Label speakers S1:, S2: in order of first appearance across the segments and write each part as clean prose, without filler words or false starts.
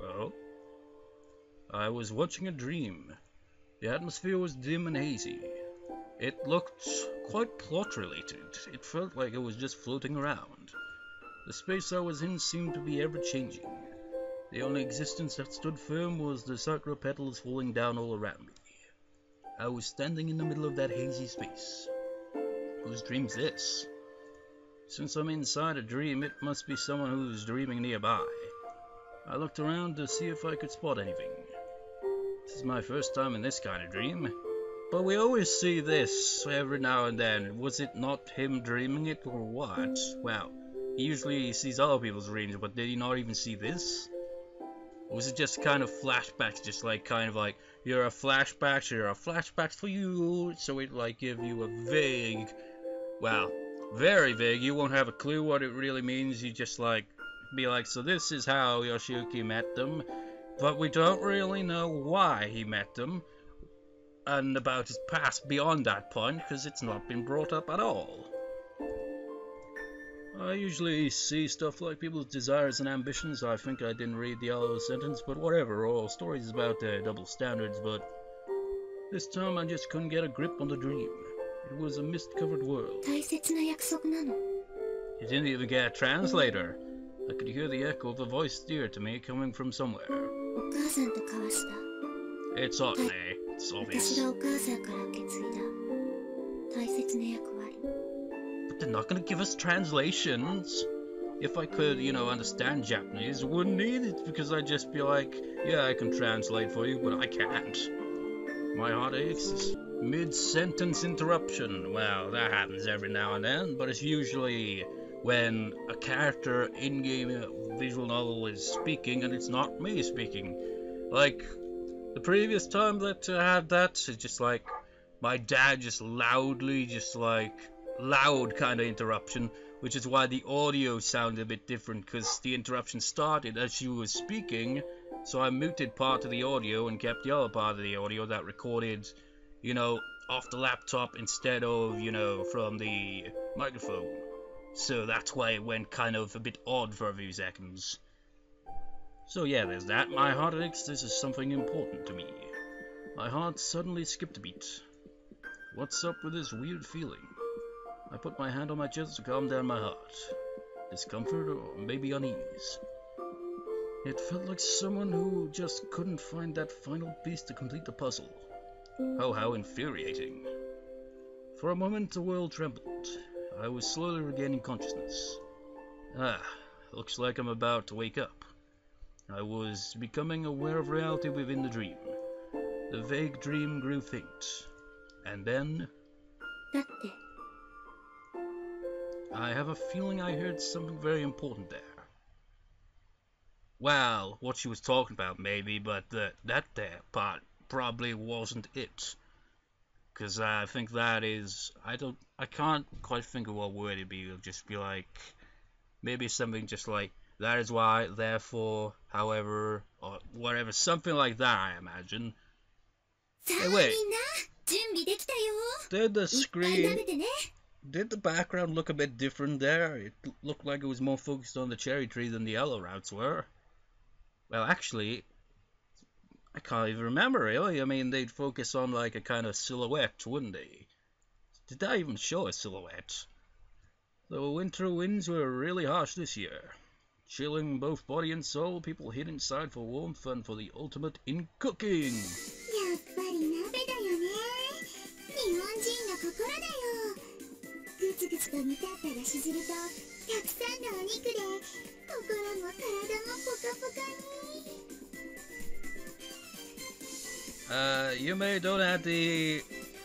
S1: Well, I was watching a dream. The atmosphere was dim and hazy. It looked quite plot-related. It felt like it was just floating around. The space I was in seemed to be ever-changing. The only existence that stood firm was the sakura petals falling down all around me. I was standing in the middle of that hazy space. Whose dream's this? Since I'm inside a dream, it must be someone who's dreaming nearby. I looked around to see if I could spot anything. This is my first time in this kind of dream. But we always see this every now and then. Was it not him dreaming it or what? Well, he usually sees other people's dreams, but did he not even see this? Or was it just kind of flashbacks, just like kind of like, here are flashbacks for you, so it like give you a vague, well, very vague, you won't have a clue what it really means, you just like, be like, so this is how Yoshiyuki met them, but we don't really know why he met them, and about his past beyond that point, because it's not been brought up at all. I usually see stuff like people's desires and ambitions. I think I didn't read the other sentence, but whatever, all stories about their double standards, but this time I just couldn't get a grip on the dream. It was a mist-covered world. You didn't even get a translator. I could hear the echo of a voice dear to me coming from somewhere. It's Otne. It's obvious. But they're not gonna give us translations. If I could, understand Japanese, I wouldn't need it, because I'd just be like, yeah, I can translate for you, but I can't. My heart aches. Mid-sentence interruption. Well, that happens every now and then, but it's usually when a character in-game visual novel is speaking and it's not me speaking. Like, the previous time that I had that, it's just like, my dad just loudly, loud kind of interruption, which is why the audio sounded a bit different, because the interruption started as she was speaking, so I muted part of the audio and kept the other part of the audio that recorded, off the laptop instead of, from the microphone. So that's why it went kind of a bit odd for a few seconds. So yeah, there's that. My heart aches. This is something important to me. My heart suddenly skipped a beat. What's up with this weird feeling? I put my hand on my chest to calm down my heart. Discomfort or maybe unease. It felt like someone who just couldn't find that final piece to complete the puzzle. Oh, how infuriating. For a moment the world trembled. I was slowly regaining consciousness. Looks like I'm about to wake up. I was becoming aware of reality within the dream. The vague dream grew faint. And then... I have a feeling I heard something very important there. Well, what she was talking about maybe, but that there part probably wasn't it. Because I think that is... I can't quite think of what word it'd be. It'll just be like... Maybe something just like, that is why, therefore, however, or whatever. Something like that, I imagine. Hey, wait. Did the screen... Did the background look a bit different there? It looked like it was more focused on the cherry tree than the other routes were. Well, actually, I can't even remember, really. I mean, they'd focus on like a kind of silhouette, wouldn't they? Did that even show a silhouette? The winter winds were really harsh this year. Chilling both body and soul, people hid inside for warmth and for the ultimate in cooking. You may donate the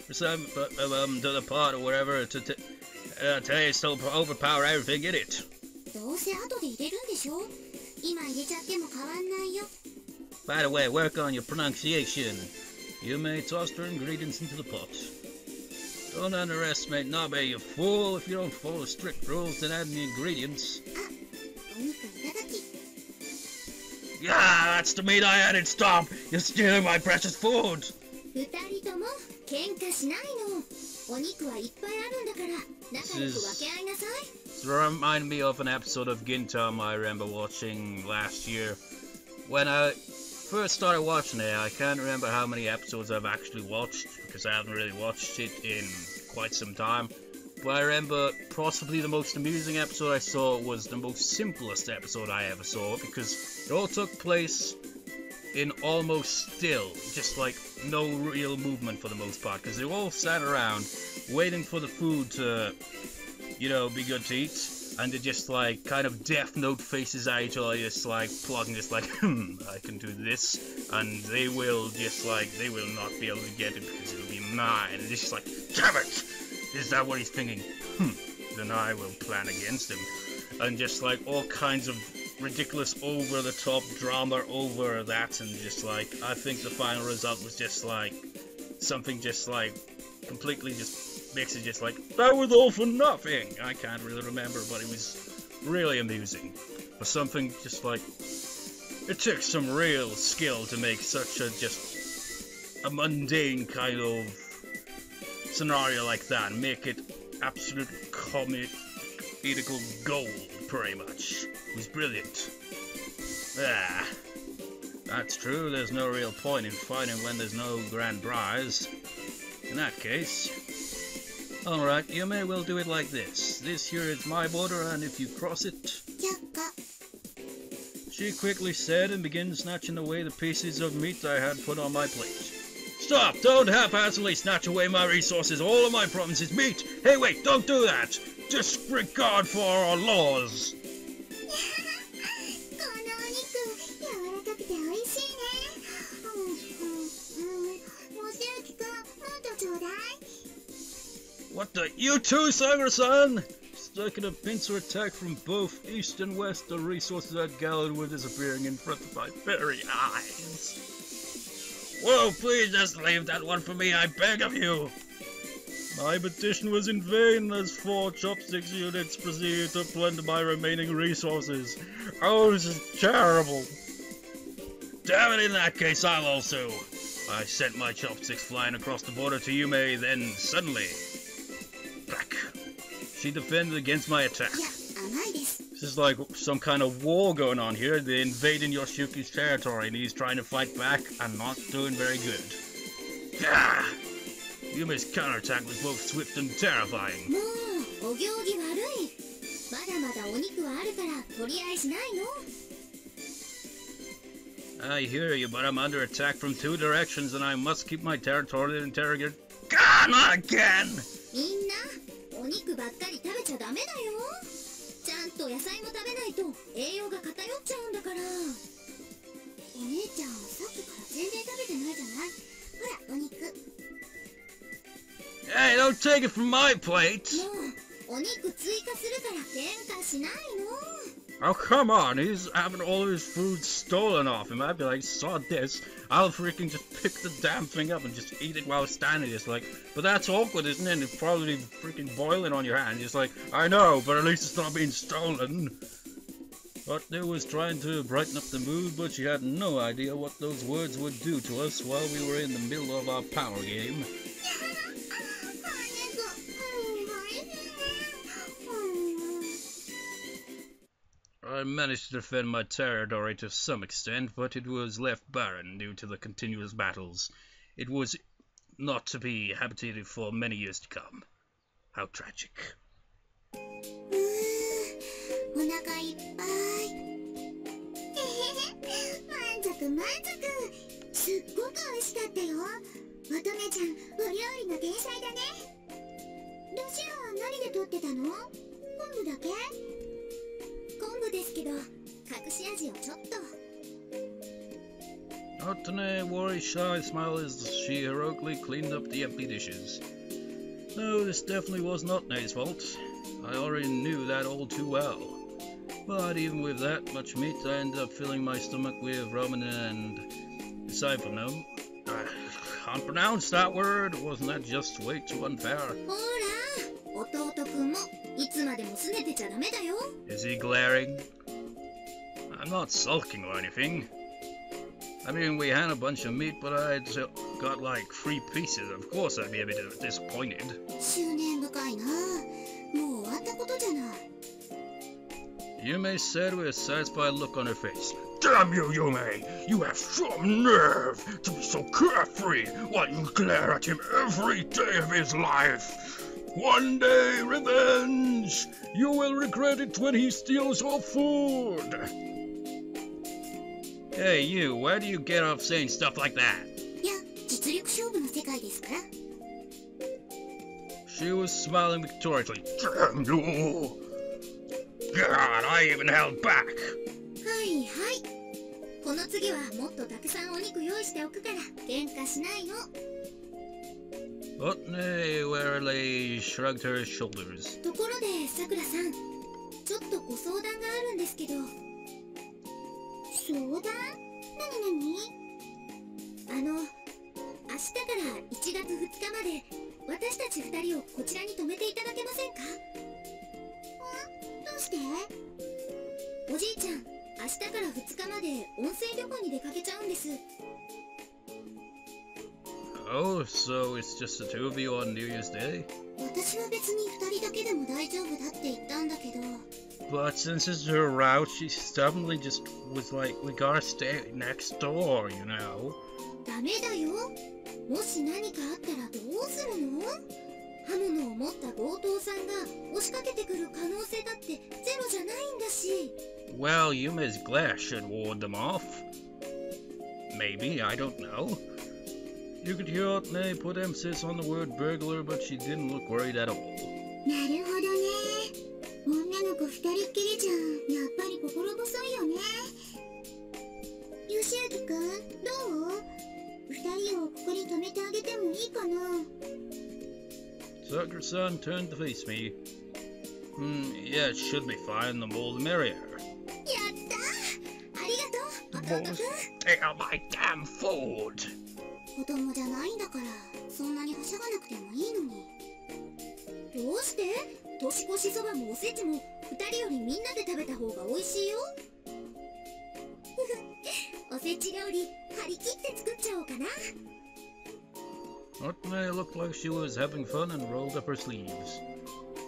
S1: to the pot or whatever to taste to overpower everything in it. By the way, work on your pronunciation. You may toss the ingredients into the pot. Don't underestimate Nabe, you fool. If you don't follow strict rules, then add the ingredients. Yeah, that's the meat I added. Stop! You're stealing my precious food! This is It reminded me of an episode of Gintama I remember watching last year. When I first started watching it, I can't remember how many episodes I've actually watched, because I haven't really watched it in quite some time. But I remember possibly the most amusing episode I saw was the most simplest episode I ever saw, because it all took place in almost still, just like no real movement for the most part, because they all sat around waiting for the food to, you know, be good to eat, and they just like kind of Death Note faces at each other, just like plugging, just like, I can do this, and they will just like, they will not be able to get it because it'll be mine, and it's just like, damn it! Is that what he's thinking? Then I will plan against him. And just like all kinds of ridiculous over-the-top drama over that, and just like, I think the final result was just like, something just like, completely just makes it just like, that was all for nothing! I can't really remember, but it was really amusing. But something just like, it took some real skill to make such a just, a mundane kind of scenario like that, and make it absolute comedical gold, pretty much. It was brilliant. Ah, that's true, there's no real point in fighting when there's no grand prize. In that case, alright, you may well do it like this. This here is my border, and if you cross it... She quickly said, and began snatching away the pieces of meat I had put on my plate. Stop! Don't haphazardly snatch away my resources. All of my province is meat. Hey, wait! Don't do that! Disregard for our laws! What the? You too, Sagar-san? Striking a pincer attack from both east and west, the resources I'd gathered were disappearing in front of my very eyes. Whoa, please just leave that one for me, I beg of you! My petition was in vain as 4 chopsticks units proceeded to plunder my remaining resources. Oh, this is terrible. Damn it, in that case I'll also. I sent my chopsticks flying across the border to Yume, then suddenly... Crack. She defended against my attack. This is like some kind of war going on here. They're invading Yoshiyuki's territory and he's trying to fight back and not doing very good. Gah! Yume's counterattack was both swift and terrifying. I hear you, but I'm under attack from 2 directions and I must keep my territorial integrity. God, not again! Hey, don't take it from my plate! Oh, come on, he's having all of his food stolen off him. I'd be like, saw this, I'll freaking just pick the damn thing up and just eat it while standing. It's like, but that's awkward, isn't it? It's probably freaking boiling on your hand. It's like, I know, but at least it's not being stolen. But they was trying to brighten up the mood, but she had no idea what those words would do to us while we were in the middle of our power game. I managed to defend my territory to some extent, but it was left barren due to the continuous battles. It was not to be habitated for many years to come. How tragic. Not to worry, shy smile as she heroically cleaned up the empty dishes. No, this definitely was not Nate's fault. I already knew that all too well. But even with that much meat, I ended up filling my stomach with ramen and... aside from them, I can't pronounce that word. Wasn't that just way too unfair? Is he glaring? I'm not sulking or anything. I mean, we had a bunch of meat, but I'd got like 3 pieces. Of course I'd be a bit disappointed. Yume said with a satisfied look on her face. Damn you, Yume! You have some nerve to be so carefree while you glare at him every day of his life. One day, revenge! You will regret it when he steals your food! Hey, you, where do you get off saying stuff like that?
S2: いや、実力勝負の世界ですから。
S1: She was smiling victoriously. Damn you! God, I even held back!
S2: はいはい。この次はもっとたくさんお肉用意しておくから喧嘩しないの。
S1: Otne wearily shrugged her shoulders.
S2: ところで、さくらさん、ちょっとご相談があるんですけど。相談？なに？明日から1月2日まで私たち2人をこちらに泊めていただけませんか？どうして？おじいちゃん、明日から2日まで温泉旅行に出かけちゃうんです。
S1: Oh, so it's just the two of you on New Year's Day?
S2: 私は別に2人だけでも大丈夫だって言ったんだけど。
S1: But since it's her route, she stubbornly just was like, we gotta stay next door, you know?
S2: ダメだよ。もし何かあったらどうするの？刃物を持った強盗さんが押しかけてくる可能性だってゼロじゃないんだし。
S1: Well, Yume's glass should ward them off. Maybe, I don't know. You could hear Otne put emphasis on the word burglar, but she didn't look worried at all.
S2: なるほどね。女の子2人っきりじゃやっぱり心細いよね。よしあきくん、どう？2人をここに泊めてあげてもいいかな？
S1: Sakura-san turned to face me. Yeah, it should be fine. The more the merrier.
S2: やったー！ありがとう、弟くん。
S1: Steal my damn food!
S2: 子供じゃないんだからそんなにはしゃがなくてもいいのに。どうして？年越しそばもおせちも2人よりみんなで食べた方が美味しいよ。おせち料理張り切って作っちゃおうかな。
S1: Otne looked like she was having fun and rolled up her sleeves.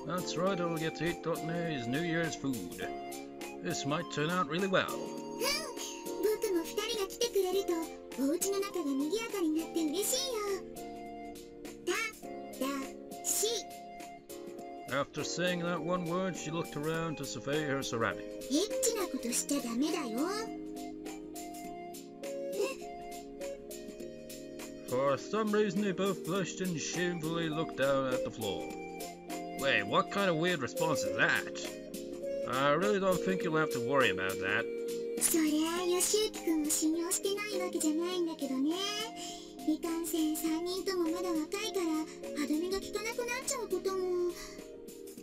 S1: That's right, I'll get to eat Otne's New Year's food. This might turn out really well.
S2: 僕も2人が来てくれるとお家の中が賑やかになって嬉しいよ。だし。
S1: After saying that one word, she looked around to survey her surroundings.
S2: エッチなことしちゃダメだよ。
S1: For some reason, they both blushed and shamefully looked down at the floor. Wait, what kind of weird response is that? I really don't think you'll have to worry about that.
S2: そりゃあ、よしゆきくんを信用してないわけじゃないんだけどね。いかんせん3人ともまだ若いから歯止めが効かなくなっちゃうことも。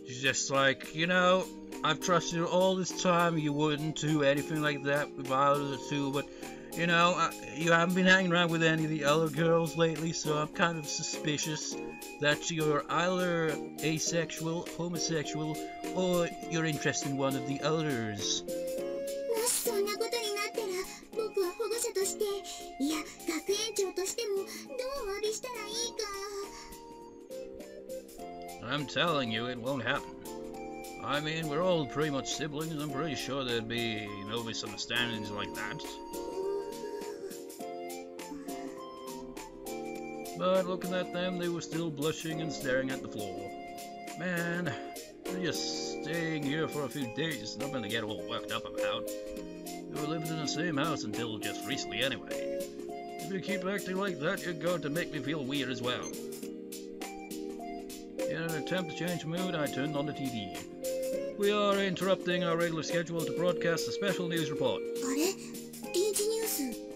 S1: She's just like, you know, I've trusted you all this time. You wouldn't do anything like that with either two, but you know, you haven't been hanging around with any of the other girls lately, so I'm kind of suspicious that you're either asexual, homosexual, or you're interested in one of the others.
S2: もしそんなことになったら、僕は保護者として、いや、学園長としてもどうお詫びしたらいいか。
S1: I'm telling you, it won't happen. I mean, we're all pretty much siblings. I'm pretty sure there'd be no misunderstandings like that. But looking at them, they were still blushing and staring at the floor. Man, they're just staying here for a few days, nothing to get all worked up about. We were living in the same house until just recently anyway. If you keep acting like that, you're going to make me feel weird as well. In an attempt to change mood, I turned on the TV. We are interrupting our regular schedule to broadcast a special news report.
S2: あれ？臨時ニュース。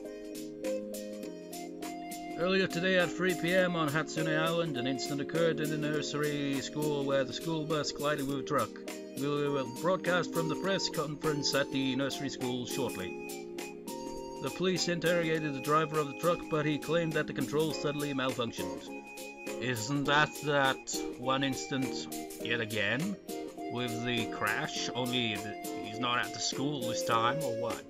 S1: Earlier today at 3 p.m. on Hatsune Island, an incident occurred in the nursery school where the school bus collided with a truck. We will broadcast from the press conference at the nursery school shortly. The police interrogated the driver of the truck, but he claimed that the controls suddenly malfunctioned. Isn't that one incident yet again? With the crash, only he's not at the school this time, or what?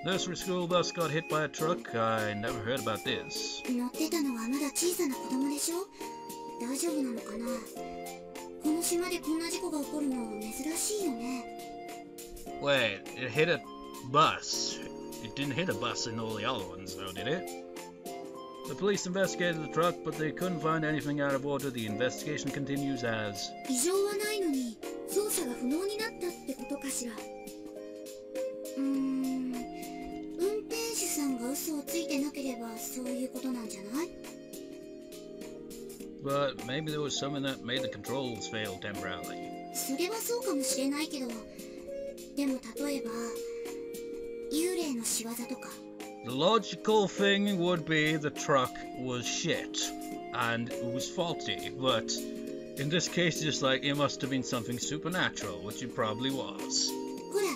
S1: Nursery school bus got hit by a truck. I never heard about this.
S2: 乗ってたのはまだ小さな子供でしょ？大丈夫なのかな？この島でこんな事故が起こるの珍しいよね。
S1: Wait, it hit a bus. It didn't hit a bus in all the other ones, though, did it? The police investigated the truck, but they couldn't find anything out of order. The investigation continues as...
S2: 異常はないのに操作が不能になったってことかしら。運転手さんが嘘をついてなければそういうことなんじゃない？
S1: But maybe there was something that made the controls fail temporarily.
S2: それはそうかもしれないけど、でも例えば幽霊の仕業とか。
S1: The logical thing would be the truck was shit and it was faulty, but in this case, just like it must have been something supernatural, which it probably was.
S2: ほら、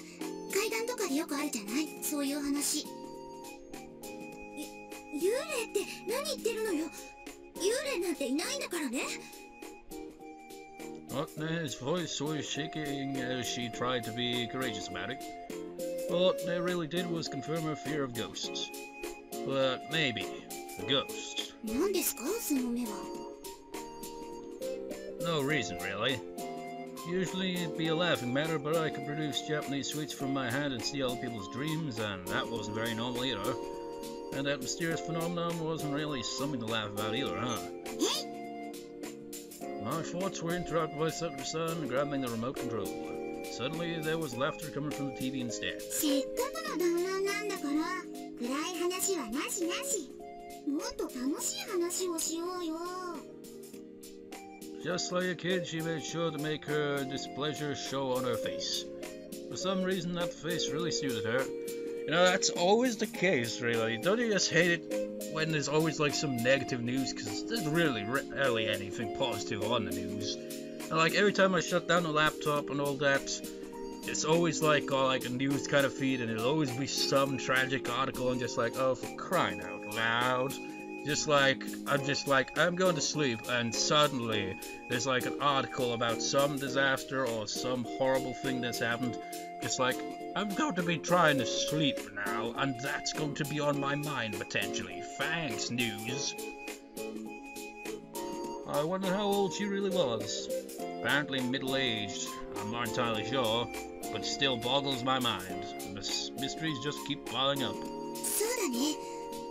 S2: 階段とかでよくあるじゃない？そういう話。幽霊って何言ってるのよ。幽霊なんていないんだからね。
S1: His voice was shaking as she tried to be courageous about it. What they really did was confirm her fear of ghosts. But maybe a ghost.
S2: 何ですか、その目は。
S1: No reason, really. Usually it'd be a laughing matter, but I could produce Japanese sweets from my hand and steal other people's dreams, and that wasn't very normal either. And that mysterious phenomenon wasn't really something to laugh about either, huh? My thoughts were interrupted by son grabbing the remote control. Suddenly, there was laughter coming from the TV instead.
S2: せっかくの団らんなんだから、暗い話はなしなし。もっと楽しい話をしようよ。
S1: Just like a kid, she made sure to make her displeasure show on her face. For some reason, that face really suited her. You know, that's always the case, really. Don't you just hate it when there's always like some negative news? Because there's really rarely anything positive on the news. And like every time I shut down the laptop and all that, it's always like a news kind of feed, and it'll always be some tragic article, and just like, oh, for crying out loud. I'm going to sleep, and suddenly there's like an article about some disaster or some horrible thing that's happened. It's like, I'm going to be trying to sleep now, and that's going to be on my mind potentially. Thanks, news. I wonder how old she really was. Apparently middle-aged. I'm not entirely sure, but it still boggles my mind. The mysteries just keep piling up.
S2: そうだね。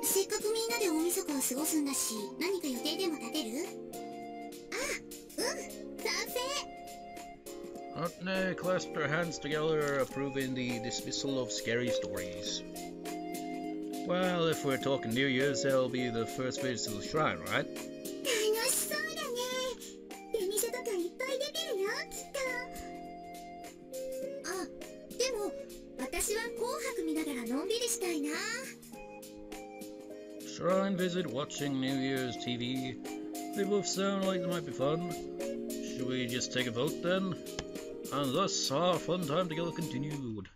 S2: せっかくみんなで大晦日を過ごすんだし、何か予定でも立てる？あ、賛成。
S1: Otne clasped her hands together, approving the dismissal of scary stories. Well, if we're talking New Year's, that'll be the first visit to the shrine, right?
S2: 楽しそうだね。出店とかいっぱい出てるよ、きっと。あ、でも私は紅白見ながらのんびりしたいな。
S1: Shrine visit, watching New Year's TV. They both sound like they might be fun. Should we just take a vote then? And thus our fun time together continued.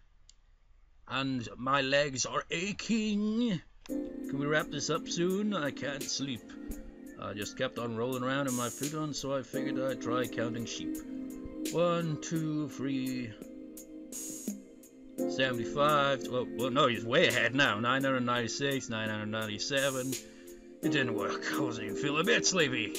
S1: And my legs are aching. Can we wrap this up soon? I can't sleep. I just kept on rolling around in my futon, so I figured I'd try counting sheep. 1, 2, 3... 75. Well, no, he's way ahead now. 996, 997. It didn't work. I wasn't even feeling a bit sleepy.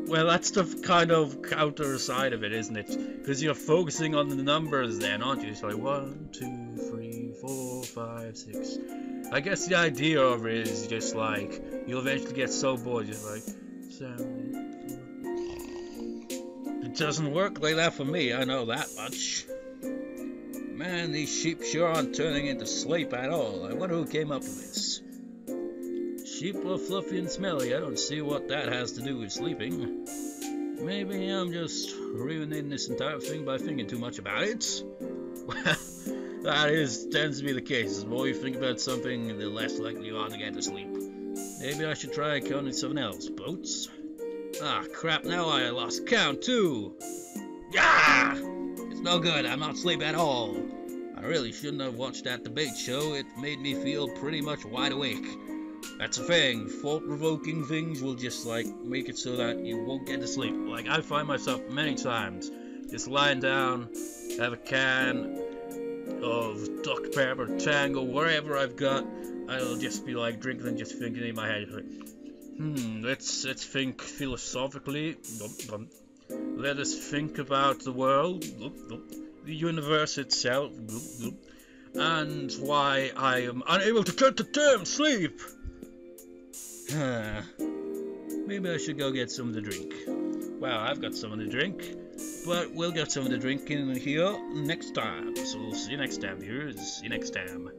S1: Well, that's the kind of counter side of it, isn't it? Because you're focusing on the numbers then, aren't you? It's like 1, 2, 3, 4, 5, 6. I guess the idea of it is just like you'll eventually get so bored, just like 7. It doesn't work like that for me. I know that much. Man, these sheep sure aren't turning into sleep at all. I wonder who came up with this. Sheep are fluffy and smelly. I don't see what that has to do with sleeping. Maybe I'm just ruining this entire thing by thinking too much about it. Well, that tends to be the case. The more you think about something, the less likely you are to get to sleep. Maybe I should try counting something else. Boats? Ah, crap, now I lost count too. Yeah! It's no good, I'm not asleep at all. I really shouldn't have watched that debate show. It made me feel pretty much wide awake. That's the thing, thought-provoking things will just like make it so that you won't get to sleep. Like I find myself many times just lying down, have a can of Dr. Pepper, Tango, wherever I've got, I'll just be like drinking and just thinking in my head, like, let's think philosophically. Let us think about the world. the universe itself, and why I am unable to get the damn sleep. Maybe I should go get some of the drink. Well, I've got some of the drink, but we'll get some of the drink in here next time. So we'll see you next time, viewers. See you next time.